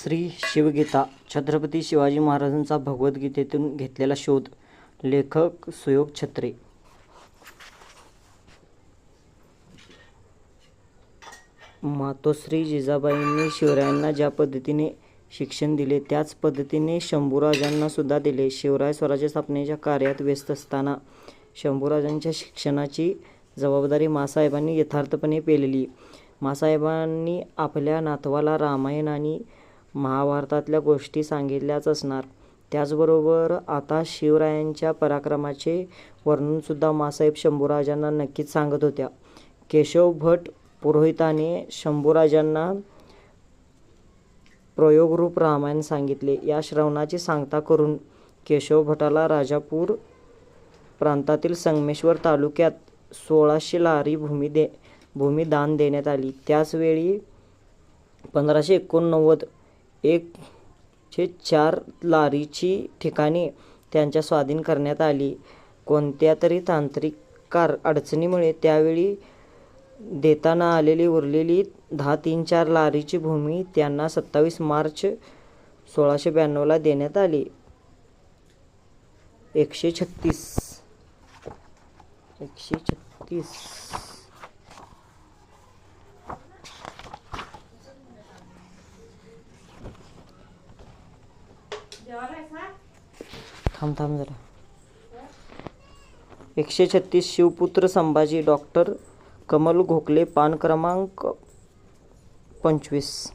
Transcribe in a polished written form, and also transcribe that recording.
श्री शिवगीता छत्रपती शिवाजी महाराजांचा भगवद्गीतेतून घेतलेला शोध. लेखक सुयोग छत्रे. मातोश्री जिजाबाईंनी शिवरायांना ज्या पद्धतीने शिक्षण दिले त्याच पद्धतीने शंभूराजांना सुद्धा दिले. शिवराय स्वराज्य स्थापनेच्या कार्यात व्यस्त असताना शंभूराजांच्या शिक्षणाची जबाबदारी माँसाहेबांनी यथार्थपणे पेलली. माँसाहेबांनी आपल्या नातवाला रामायण आणि महाभारतातल्या गोष्टी सांगितल्याच असणार. त्याचबरोबर आता शिवरायांच्या पराक्रमाचे वर्णनसुद्धा माँसाहेब शंभूराजांना नक्कीच सांगत होत्या. केशव भट पुरोहिताने शंभूराजांना प्रयोगरूप रामायण सांगितले. या श्रवणाची सांगता करून केशव भटाला राजापूर प्रांतातील संगमेश्वर तालुक्यात 1600 लारी भूमी दान देण्यात आली. त्याचवेळी 1589 104 लारीची ठिकाणे त्यांच्या स्वाधीन करण्यात आली. कोणत्यातरी तांत्रिक अडचणीमुळे त्यावेळी देताना आलेली उरलेली 1034 लारीची भूमी त्यांना 27 मार्च 1692 देण्यात आली. 136 थांब जरा. 136 शिवपुत्र संभाजी. डॉक्टर कमल गोखले. पान क्रमांक 25.